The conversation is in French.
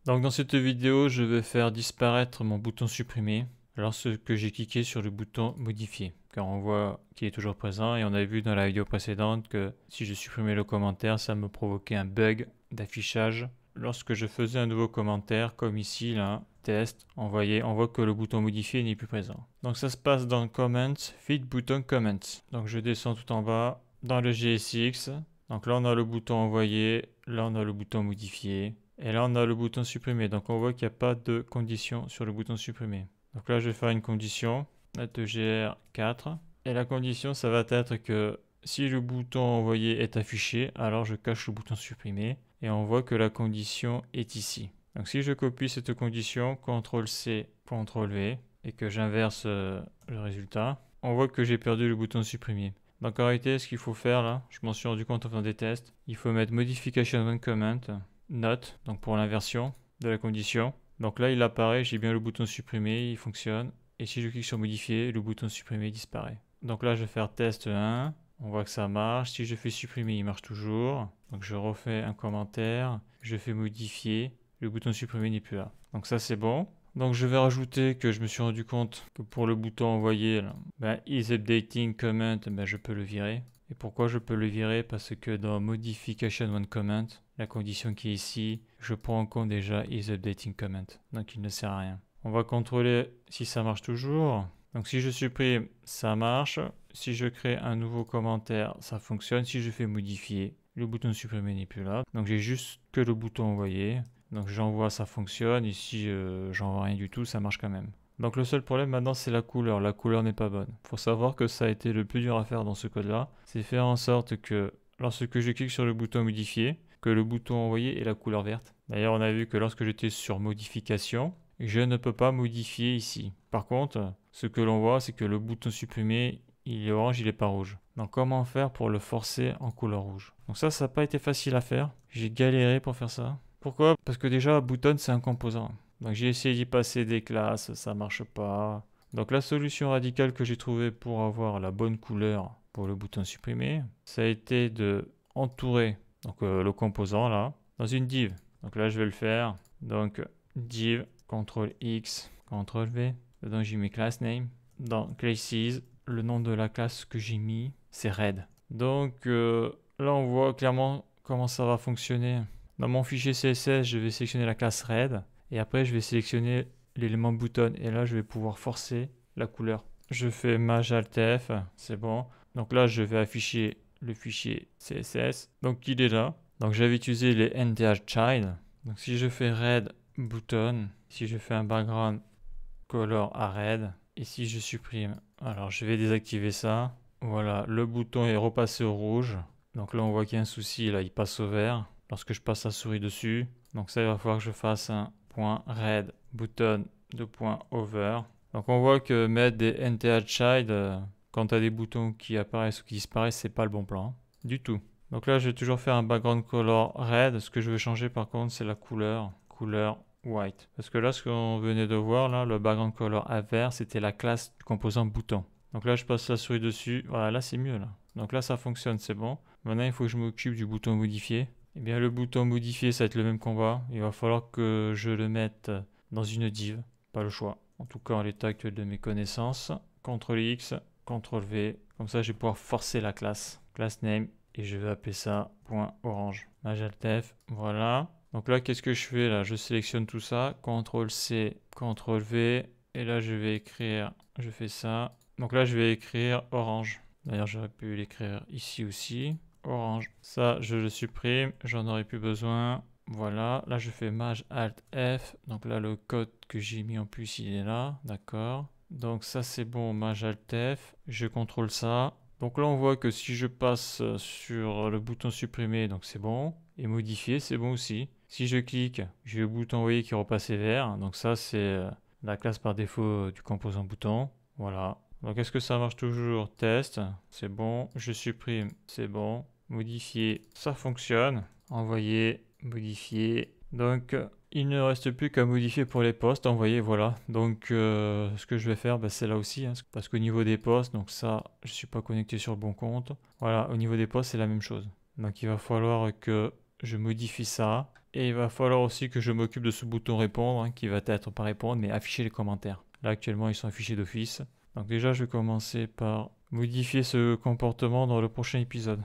Donc dans cette vidéo, je vais faire disparaître mon bouton supprimer lorsque j'ai cliqué sur le bouton modifier. Car on voit qu'il est toujours présent et on a vu dans la vidéo précédente que si je supprimais le commentaire, ça me provoquait un bug d'affichage. Lorsque je faisais un nouveau commentaire, comme ici, là, test, on voit que le bouton modifier n'est plus présent. Donc ça se passe dans Comments, Feed Button Comments. Donc je descends tout en bas, dans le GSX. Donc là on a le bouton envoyer, là on a le bouton modifier. Et là, on a le bouton supprimer. Donc, on voit qu'il n'y a pas de condition sur le bouton supprimer. Donc là, je vais faire une condition, gr4. Et la condition, ça va être que si le bouton envoyer est affiché, alors je cache le bouton supprimer. Et on voit que la condition est ici. Donc, si je copie cette condition, CTRL-C, CTRL-V, et que j'inverse le résultat, on voit que j'ai perdu le bouton supprimer. Donc, en réalité, ce qu'il faut faire là, je m'en suis rendu compte en faisant des tests, il faut mettre Modification One Comment, Note, donc pour l'inversion de la condition. Donc là, il apparaît, j'ai bien le bouton supprimer, il fonctionne. Et si je clique sur modifier, le bouton supprimer disparaît. Donc là, je vais faire test 1. On voit que ça marche. Si je fais supprimer, il marche toujours. Donc je refais un commentaire. Je fais modifier. Le bouton supprimer n'est plus là. Donc ça, c'est bon. Donc je vais rajouter que je me suis rendu compte que pour le bouton envoyer, is updating comment, je peux le virer. Et pourquoi je peux le virer? Parce que dans Modification One Comment, la condition qui est ici, je prends en compte déjà is updating comment. Donc il ne sert à rien. On va contrôler si ça marche toujours. Donc si je supprime, ça marche. Si je crée un nouveau commentaire, ça fonctionne. Si je fais modifier, le bouton supprimer n'est plus là. Donc j'ai juste que le bouton envoyer. Donc j'envoie, ça fonctionne. Et si j'envoie rien du tout, ça marche quand même. Donc le seul problème maintenant, c'est la couleur. La couleur n'est pas bonne. Il faut savoir que ça a été le plus dur à faire dans ce code-là. C'est faire en sorte que lorsque je clique sur le bouton modifier, que le bouton envoyer ait la couleur verte. D'ailleurs, on a vu que lorsque j'étais sur modification, je ne peux pas modifier ici. Par contre, ce que l'on voit, c'est que le bouton supprimer, il est orange, il n'est pas rouge. Donc comment faire pour le forcer en couleur rouge? Donc ça n'a pas été facile à faire. J'ai galéré pour faire ça. Pourquoi? Parce que déjà, button, c'est un composant. Donc j'ai essayé d'y passer des classes, ça marche pas. Donc la solution radicale que j'ai trouvée pour avoir la bonne couleur pour le bouton supprimer, ça a été de entourer le composant là dans une div. Donc là je vais le faire. Donc div, CTRL X, CTRL V. Dedans j'ai mis class name. Dans classes, le nom de la classe que j'ai mis, c'est red. Donc là on voit clairement comment ça va fonctionner. Dans mon fichier CSS, je vais sélectionner la classe red. Et après, je vais sélectionner l'élément button. Et là, je vais pouvoir forcer la couleur. Je fais Maj Alt F, c'est bon. Donc là, je vais afficher le fichier CSS. Donc il est là. Donc j'avais utilisé les nth-child. Donc si je fais red button, si je fais un background color à red, et si je supprime, alors je vais désactiver ça. Voilà, le bouton est repassé au rouge. Donc là, on voit qu'il y a un souci. Là, il passe au vert lorsque je passe la souris dessus. Donc ça, il va falloir que je fasse un point red button de point over. Donc on voit que mettre des nth-child quand tu as des boutons qui apparaissent ou qui disparaissent, c'est pas le bon plan du tout. Donc là, je vais toujours faire un background color red. Ce que je veux changer par contre, c'est la couleur white. Parce que là, ce qu'on venait de voir, là, le background color à vert, c'était la classe du composant bouton. Donc là, je passe la souris dessus. Voilà, là, c'est mieux là. Donc là, ça fonctionne, c'est bon. Maintenant, il faut que je m'occupe du bouton modifier. Eh bien, le bouton modifier, ça va être le même combat. Il va falloir que je le mette dans une div. Pas le choix. En tout cas, en l'état actuel de mes connaissances. CTRL X, CTRL V. Comme ça, je vais pouvoir forcer la classe. Class name. Et je vais appeler ça point orange. Maj Alt F. Voilà. Donc là, qu'est-ce que je fais là? Je sélectionne tout ça. CTRL C, CTRL V. Et là, je vais écrire. Je fais ça. Donc là, je vais écrire orange. D'ailleurs, j'aurais pu l'écrire ici aussi. Orange. Ça, je le supprime. J'en aurais plus besoin. Voilà. Là, je fais Maj Alt F. Donc là, le code que j'ai mis en plus, il est là. D'accord. Donc ça, c'est bon. Maj Alt F. Je contrôle ça. Donc là, on voit que si je passe sur le bouton supprimer, donc c'est bon. Et modifier, c'est bon aussi. Si je clique, j'ai le bouton envoyer qui est repassé vert. Donc ça, c'est la classe par défaut du composant bouton. Voilà. Donc est-ce que ça marche toujours? Test, c'est bon. Je supprime, c'est bon. Modifier, ça fonctionne. Envoyer, modifier. Donc il ne reste plus qu'à modifier pour les postes. Envoyer, voilà. Donc ce que je vais faire, c'est là aussi. Parce qu'au niveau des postes, donc ça, je ne suis pas connecté sur le bon compte. Voilà, au niveau des postes, c'est la même chose. Donc il va falloir que je modifie ça. Et il va falloir aussi que je m'occupe de ce bouton répondre, qui va être pas répondre, mais afficher les commentaires. Là, actuellement, ils sont affichés d'office. Donc déjà, je vais commencer par modifier ce comportement dans le prochain épisode.